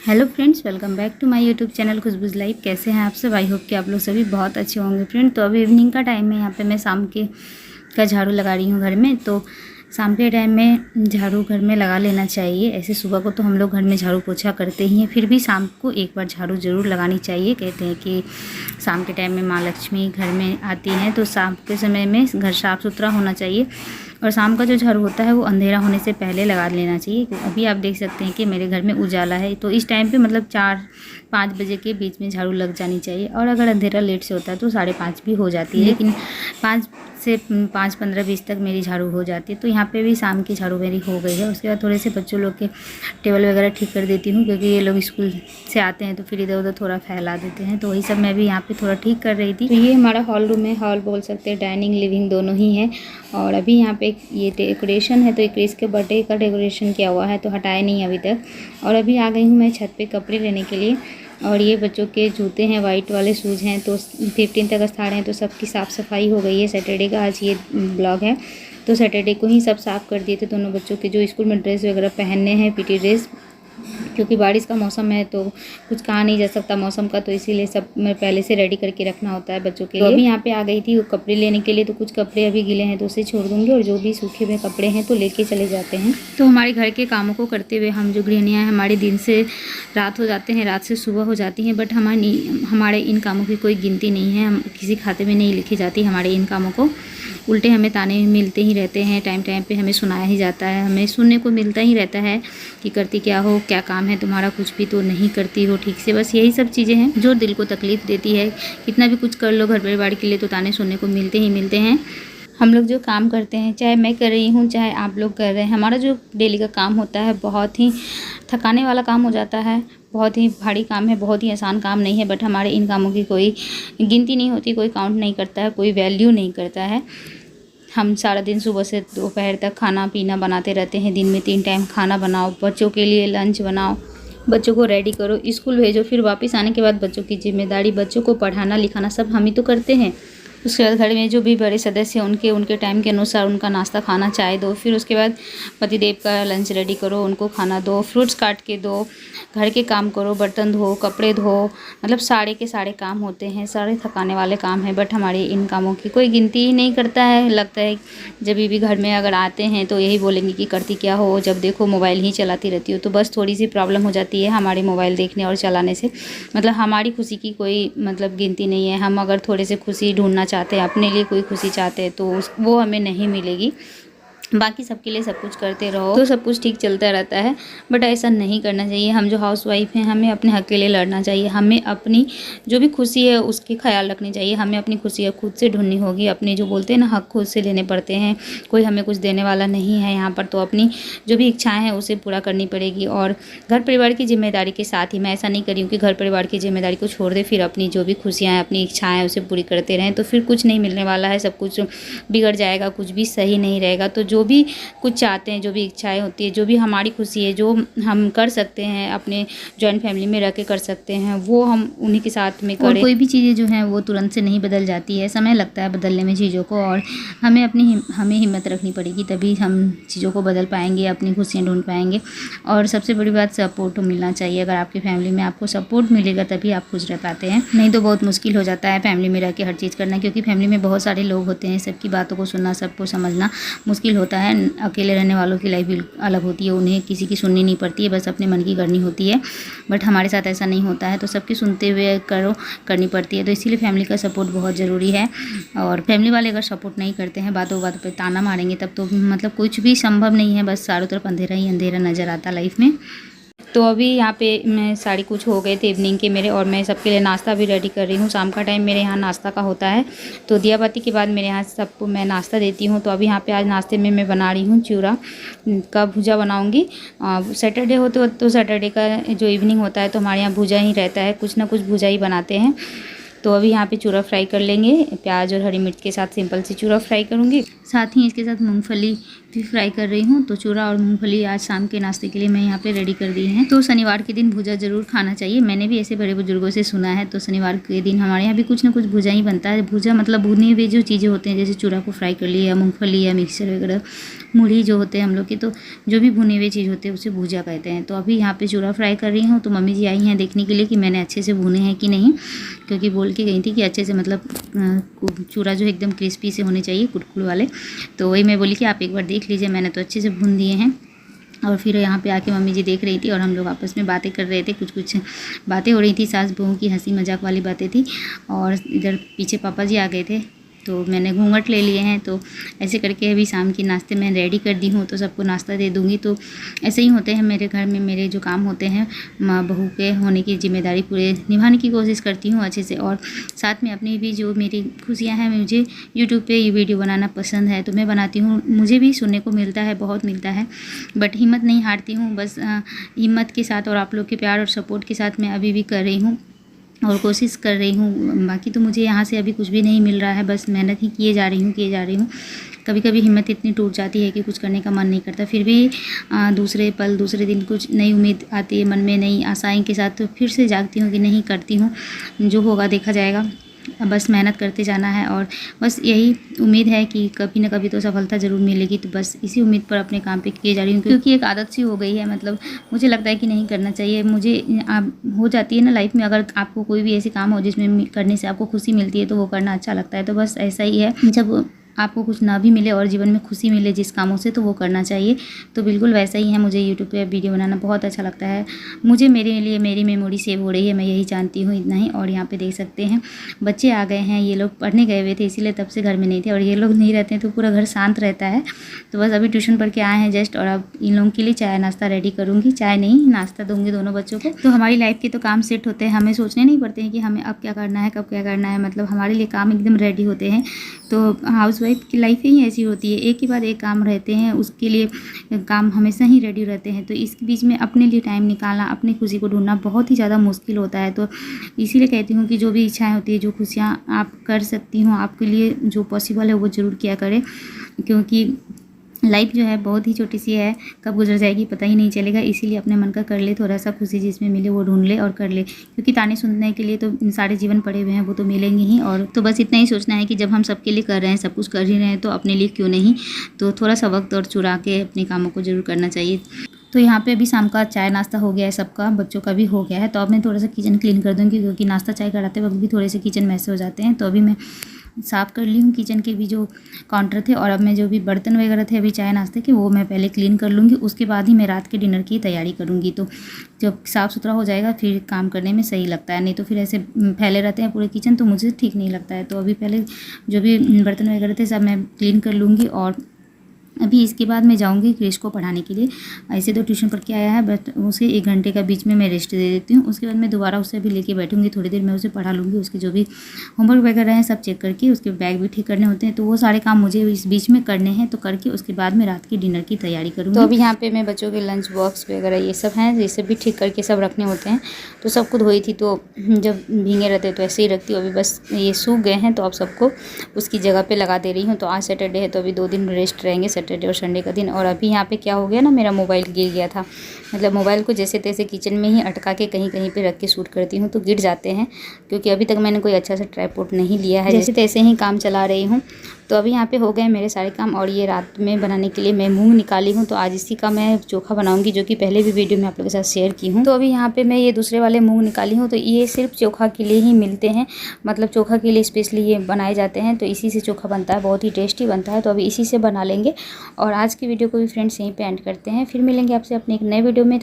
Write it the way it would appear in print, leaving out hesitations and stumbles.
Hello friends, welcome back to my YouTube channel Khushboo's life. कैसे हैं आप सब? आई होप कि आप लोग सभी बहुत अच्छे होंगे फ्रेंड। तो अभी इवनिंग का टाइम है, यहाँ पे मैं शाम के का झाड़ू लगा रही हूँ घर में। तो शाम के टाइम में झाड़ू घर में लगा लेना चाहिए। ऐसे सुबह को तो हम लोग घर में झाड़ू पोछा करते ही हैं, फिर भी शाम को एक बार झाड़ू ज़रूर लगानी चाहिए। कहते हैं कि शाम के टाइम में माँ लक्ष्मी घर में आती हैं, तो शाम के समय में घर साफ़ सुथरा होना चाहिए। और शाम का जो झाड़ू होता है वो अंधेरा होने से पहले लगा लेना चाहिए। अभी आप देख सकते हैं कि मेरे घर में उजाला है, तो इस टाइम पे मतलब 4-5 बजे के बीच में झाड़ू लग जानी चाहिए। और अगर अंधेरा लेट से होता है तो 5:30 भी हो जाती है, लेकिन 5 से 5:15-20 तक मेरी झाड़ू हो जाती है। तो यहाँ पे भी शाम की झाड़ू मेरी हो गई है। उसके बाद थोड़े से बच्चों लोग के टेबल वगैरह ठीक कर देती हूँ, क्योंकि ये लोग स्कूल से आते हैं तो फिर इधर उधर थोड़ा फैला देते हैं। तो वही सब मैं भी यहाँ पे थोड़ा ठीक कर रही थी। तो ये हमारा हॉल रूम है, हॉल बोल सकते हैं, डाइनिंग लिविंग दोनों ही है। और अभी यहाँ पे ये डेकोरेशन है, तो क्रिस के बर्थडे का डेकोरेशन किया हुआ है, तो हटाया नहीं अभी तक। और अभी आ गई हूँ मैं छत पे कपड़े लेने के लिए। और ये बच्चों के जूते हैं, वाइट वाले शूज़ हैं, तो 15 अगस्त आ रहे हैं, तो सबकी साफ़ सफाई हो गई है। सैटरडे का आज ये ब्लॉग है, तो सैटरडे को ही सब साफ़ कर दिए थे दोनों बच्चों के जो स्कूल में ड्रेस वगैरह पहनने हैं, पीटी ड्रेस। क्योंकि बारिश का मौसम है तो कुछ कहा नहीं जा सकता मौसम का, तो इसीलिए सब मैं पहले से रेडी करके रखना होता है बच्चों के लिए। तो अभी यहाँ पे आ गई थी वो कपड़े लेने के लिए, तो कुछ कपड़े अभी गीले हैं तो उसे छोड़ दूँगी, और जो भी सूखे हुए कपड़े हैं तो लेके चले जाते हैं। तो हमारे घर के कामों को करते हुए हम जो गृहिणियाँ हैं, हमारे दिन से रात हो जाते हैं, रात से सुबह हो जाती हैं, बट हमारे इन कामों की कोई गिनती नहीं है। हम किसी खाते में नहीं लिखी जाती हमारे इन कामों को। उल्टे हमें ताने मिलते ही रहते हैं, टाइम टाइम पे हमें सुनाया ही जाता है, हमें सुनने को मिलता ही रहता है कि करती क्या हो, क्या काम है तुम्हारा, कुछ भी तो नहीं करती हो ठीक से। बस यही सब चीज़ें हैं जो दिल को तकलीफ़ देती है। कितना भी कुछ कर लो घर परिवार के लिए तो ताने सुनने को मिलते ही मिलते हैं। हम लोग जो काम करते हैं, चाहे मैं कर रही हूँ चाहे आप लोग कर रहे हैं, हमारा जो डेली का काम होता है बहुत ही थकाने वाला काम हो जाता है, बहुत ही भारी काम है, बहुत ही आसान काम नहीं है। बट हमारे इन कामों की कोई गिनती नहीं होती, कोई काउंट नहीं करता है, कोई वैल्यू नहीं करता है। हम सारा दिन सुबह से दोपहर तक खाना पीना बनाते रहते हैं। दिन में 3 टाइम खाना बनाओ, बच्चों के लिए लंच बनाओ, बच्चों को रेडी करो, स्कूल भेजो, फिर वापस आने के बाद बच्चों की जिम्मेदारी, बच्चों को पढ़ाना लिखाना सब हम ही तो करते हैं। उसके बाद घर में जो भी बड़े सदस्य हैं उनके टाइम के अनुसार उनका नाश्ता खाना चाय दो, फिर उसके बाद पतिदेव का लंच रेडी करो, उनको खाना दो, फ्रूट्स काट के दो, घर के काम करो, बर्तन धो, कपड़े धो, मतलब सारे के सारे काम होते हैं, सारे थकाने वाले काम हैं। बट हमारे इन कामों की कोई गिनती ही नहीं करता है। लगता है जब भी घर में अगर आते हैं तो यही बोलेंगे कि करती क्या हो, जब देखो मोबाइल ही चलाती रहती हो। तो बस थोड़ी सी प्रॉब्लम हो जाती है हमारे मोबाइल देखने और चलाने से। मतलब हमारी खुशी की कोई मतलब गिनती नहीं है। हम अगर थोड़े से खुशी ढूंढना चाहते हैं, अपने लिए कोई खुशी चाहते हैं, तो वो हमें नहीं मिलेगी। बाकी सबके लिए सब कुछ करते रहो तो सब कुछ ठीक चलता रहता है, बट ऐसा नहीं करना चाहिए। हम जो हाउसवाइफ हैं, हमें अपने हक के लिए लड़ना चाहिए। हमें अपनी जो भी खुशी है उसकी ख्याल रखनी चाहिए। हमें अपनी खुशी खुद से ढूंढनी होगी। अपने जो बोलते हैं ना, हक खुद से लेने पड़ते हैं, कोई हमें कुछ देने वाला नहीं है यहाँ पर। तो अपनी जो भी इच्छाएँ हैं उसे पूरा करनी पड़ेगी। और घर परिवार की जिम्मेदारी के साथ ही, मैं ऐसा नहीं करी हूँ कि घर परिवार की जिम्मेदारी को छोड़ दे, फिर अपनी जो भी खुशियाँ हैं, अपनी इच्छाएँ हैं उसे पूरी करते रहें, तो फिर कुछ नहीं मिलने वाला है। सब कुछ बिगड़ जाएगा, कुछ भी सही नहीं रहेगा। तो जो भी कुछ चाहते हैं, जो भी इच्छाएं होती है, जो भी हमारी खुशी है, जो हम कर सकते हैं, अपने जॉइंट फैमिली में रह के कर सकते हैं, वो हम उन्हीं के साथ में करें। और कोई भी चीज़ें जो हैं वो तुरंत से नहीं बदल जाती है, समय लगता है बदलने में चीज़ों को। और हमें हिम्मत रखनी पड़ेगी, तभी हम चीज़ों को बदल पाएंगे, अपनी खुशियाँ ढूंढ पाएंगे। और सबसे बड़ी बात, सपोर्ट मिलना चाहिए। अगर आपकी फैमिली में आपको सपोर्ट मिलेगा तभी आप खुश रह पाते हैं, नहीं तो बहुत मुश्किल हो जाता है फैमिली में रह के हर चीज़ करना। क्योंकि फैमिली में बहुत सारे लोग होते हैं, सबकी बातों को सुनना, सबको समझना मुश्किल होता है। अकेले रहने वालों की लाइफ अलग होती है, उन्हें किसी की सुननी नहीं पड़ती है, बस अपने मन की करनी होती है। बट हमारे साथ ऐसा नहीं होता है, तो सबकी सुनते हुए करनी पड़ती है। तो इसीलिए फैमिली का सपोर्ट बहुत ज़रूरी है। और फैमिली वाले अगर सपोर्ट नहीं करते हैं, बातों पे ताना मारेंगे, तब तो मतलब कुछ भी संभव नहीं है। बस चारों तरफ अंधेरा ही अंधेरा नज़र आता लाइफ में। तो अभी यहाँ पे मैं सारी कुछ हो गए थे इवनिंग के मेरे, और मैं सबके लिए नाश्ता भी रेडी कर रही हूँ। शाम का टाइम मेरे यहाँ नाश्ता का होता है, तो दिया बाती के बाद मेरे यहाँ सबको मैं नाश्ता देती हूँ। तो अभी यहाँ पे आज नाश्ते में मैं बना रही हूँ चूरा का भुजा बनाऊँगी। सैटरडे हो तो सैटरडे का जो इवनिंग होता है तो हमारे यहाँ भुजा ही रहता है, कुछ ना कुछ भुजा ही बनाते हैं। तो अभी यहाँ पे चूरा फ्राई कर लेंगे, प्याज और हरी मिर्च के साथ सिंपल सी चूरा फ्राई करूँगी। साथ ही इसके साथ मूंगफली भी फ्राई कर रही हूँ। तो चूरा और मूंगफली आज शाम के नाश्ते के लिए मैं यहाँ पे रेडी कर दी है। तो शनिवार के दिन भुजा ज़रूर खाना चाहिए, मैंने भी ऐसे बड़े बुजुर्गों से सुना है। तो शनिवार के दिन हमारे यहाँ भी कुछ ना कुछ भुजा ही बनता है। भुजा मतलब भुने हुए जो चीज़ें होते हैं, जैसे चूरा को फ्राई कर लिया, मूँगफली या मिक्सचर वगैरह, मुढ़ी जो होते हैं हम लोग के, तो जो भी भुने हुए चीज़ होते हैं उसे भुजा कहते हैं। तो अभी यहाँ पे चूरा फ्राई कर रही हूँ। तो मम्मी जी आई हैं देखने के लिए कि मैंने अच्छे से भुने हैं कि नहीं, क्योंकि बोल के गई थी कि अच्छे से मतलब चूरा जो एकदम क्रिस्पी से होने चाहिए, कुरकुरे वाले। तो वही मैं बोली कि आप एक बार देख लीजिए, मैंने तो अच्छे से भून दिए हैं। और फिर यहाँ पे आके मम्मी जी देख रही थी और हम लोग आपस में बातें कर रहे थे, कुछ बातें हो रही थी, सास बहू की हंसी मजाक वाली बातें थी। और इधर पीछे पापा जी आ गए थे, तो मैंने घूंघट ले लिए हैं। तो ऐसे करके अभी शाम की नाश्ते मैं रेडी कर दी हूँ, तो सबको नाश्ता दे दूँगी। तो ऐसे ही होते हैं मेरे घर में, मेरे जो काम होते हैं, माँ बहू के होने की जिम्मेदारी पूरे निभाने की कोशिश करती हूँ अच्छे से। और साथ में अपनी भी जो मेरी खुशियाँ हैं, मुझे यूट्यूब पे ये वीडियो बनाना पसंद है तो मैं बनाती हूँ। मुझे भी सुनने को मिलता है, बहुत मिलता है, बट हिम्मत नहीं हारती हूँ। बस हिम्मत के साथ और आप लोग के प्यार और सपोर्ट के साथ मैं अभी भी कर रही हूँ और कोशिश कर रही हूँ। बाकी तो मुझे यहाँ से अभी कुछ भी नहीं मिल रहा है, बस मेहनत ही किए जा रही हूँ। कभी कभी हिम्मत इतनी टूट जाती है कि कुछ करने का मन नहीं करता, फिर भी दूसरे पल दूसरे दिन कुछ नई उम्मीद आती है मन में, नई आशाएं के साथ। तो फिर से जागती हूँ कि नहीं, करती हूँ, जो होगा देखा जाएगा, बस मेहनत करते जाना है। और बस यही उम्मीद है कि कभी ना कभी तो सफलता ज़रूर मिलेगी। तो बस इसी उम्मीद पर अपने काम पे किए जा रही हूँ, क्योंकि एक आदत सी हो गई है। मतलब मुझे लगता है कि नहीं करना चाहिए, मुझे हो जाती है ना लाइफ में, अगर आपको कोई भी ऐसे काम हो जिसमें करने से आपको खुशी मिलती है तो वो करना अच्छा लगता है। तो बस ऐसा ही है, जब आपको कुछ ना भी मिले और जीवन में खुशी मिले जिस कामों से, तो वो करना चाहिए। तो बिल्कुल वैसा ही है, मुझे यूट्यूब पे वीडियो बनाना बहुत अच्छा लगता है। मुझे मेरे लिए मेरी मेमोरी सेव हो रही है, मैं यही जानती हूँ, इतना ही। और यहाँ पे देख सकते हैं बच्चे आ गए हैं, ये लोग पढ़ने गए हुए थे इसीलिए तब से घर में नहीं थे, और ये लोग नहीं रहते हैं तो पूरा घर शांत रहता है। तो बस अभी ट्यूशन पढ़ के आए हैं जस्ट, और अब इन लोगों के लिए चाय नाश्ता रेडी करूँगी, चाय नहीं नाश्ता दूँगी दोनों बच्चों को। तो हमारी लाइफ के तो काम सेट होते हैं, हमें सोचने नहीं पड़ते हैं कि हमें अब क्या करना है, कब क्या करना है, मतलब हमारे लिए काम एकदम रेडी होते हैं। तो हाउसवाइफ की लाइफ ही ऐसी होती है, एक के बाद एक काम रहते हैं, उसके लिए काम हमेशा ही रेडी रहते हैं। तो इसके बीच में अपने लिए टाइम निकालना, अपनी खुशी को ढूंढना बहुत ही ज़्यादा मुश्किल होता है। तो इसीलिए कहती हूँ कि जो भी इच्छाएं होती है, जो खुशियाँ आप कर सकती हूँ, आपके लिए जो पॉसिबल है वो ज़रूर किया करें, क्योंकि लाइफ जो है बहुत ही छोटी सी है, कब गुजर जाएगी पता ही नहीं चलेगा। इसीलिए अपने मन का कर ले, थोड़ा सा खुशी जिसमें मिले वो ढूंढ ले और कर ले, क्योंकि ताने सुनने के लिए तो सारे जीवन पड़े हुए हैं, वो तो मिलेंगे ही। और तो बस इतना ही सोचना है कि जब हम सबके लिए कर रहे हैं, सब कुछ कर ही रहे हैं, तो अपने लिए क्यों नहीं। तो थोड़ा सा वक्त और चुरा के अपने कामों को ज़रूर करना चाहिए। तो यहाँ पे अभी शाम का चाय नाश्ता हो गया है सबका, बच्चों का भी हो गया है। तो अब मैं थोड़ा सा किचन क्लीन कर दूँगी, क्योंकि नाश्ता चाय कराते वक्त भी थोड़े से किचन मैसे हो जाते हैं। तो अभी मैं साफ़ कर ली हूँ किचन के भी जो काउंटर थे, और अब मैं जो भी बर्तन वगैरह थे अभी चाय नाश्ते के, वो मैं पहले क्लीन कर लूँगी, उसके बाद ही मैं रात के डिनर की तैयारी करूँगी। तो जब साफ़ सुथरा हो जाएगा फिर काम करने में सही लगता है, नहीं तो फिर ऐसे फैले रहते हैं पूरे किचन, तो मुझे ठीक नहीं लगता है। तो अभी पहले जो भी बर्तन वगैरह थे सब मैं क्लीन कर लूँगी, और अभी इसके बाद मैं जाऊंगी क्रिश को पढ़ाने के लिए। ऐसे तो ट्यूशन पढ़ के आया है, बट उसे 1 घंटे का बीच में मैं रेस्ट दे देती हूँ। उसके बाद मैं दोबारा उसे भी लेके बैठूंगी, थोड़ी देर मैं उसे पढ़ा लूँगी। उसके जो भी होमवर्क वगैरह हैं सब चेक करके, उसके बैग भी ठीक करने होते हैं, तो वो सारे काम मुझे इस बीच में करने हैं। तो करके उसके बाद मैं रात की डिनर की तैयारी करूँगी। तो अभी यहाँ पर मैं बच्चों के लंच बॉक्स वगैरह ये सब हैं, ये सब भी ठीक करके सब रखने होते हैं। तो सब कुछ धोई थी, तो जब भीगे रहते हैं तो ऐसे ही रखती हूँ। अभी बस ये सूख गए हैं, तो अब सबको उसकी जगह पर लगा दे रही हूँ। तो आज सैटरडे है, तो अभी 2 दिन रेस्ट रहेंगे, सैटरडे और संडे का दिन। और अभी यहाँ पे क्या हो गया ना, मेरा मोबाइल गिर गया था। मतलब मोबाइल को जैसे तैसे किचन में ही अटका के कहीं कहीं पे रख के शूट करती हूँ, तो गिर जाते हैं, क्योंकि अभी तक मैंने कोई अच्छा सा ट्राइपॉड नहीं लिया है, जैसे तैसे ही काम चला रही हूँ। तो अभी यहाँ पे हो गए मेरे सारे काम, और ये रात में बनाने के लिए मैं मूंग निकाली हूँ। तो आज इसी का मैं चोखा बनाऊंगी, जो कि पहले भी वीडियो में आप लोगों के साथ शेयर की हूँ। तो अभी यहाँ पे मैं ये दूसरे वाले मूंग निकाली हूँ, तो ये सिर्फ चोखा के लिए ही मिलते हैं, मतलब चोखा के लिए स्पेशली ये बनाए जाते हैं। तो इसी से चोखा बनता है, बहुत ही टेस्टी बनता है। तो अभी इसी से बना लेंगे, और आज की वीडियो को भी फ्रेंड्स यहीं पे एंड करते हैं। फिर मिलेंगे आपसे अपने एक नए वीडियो में।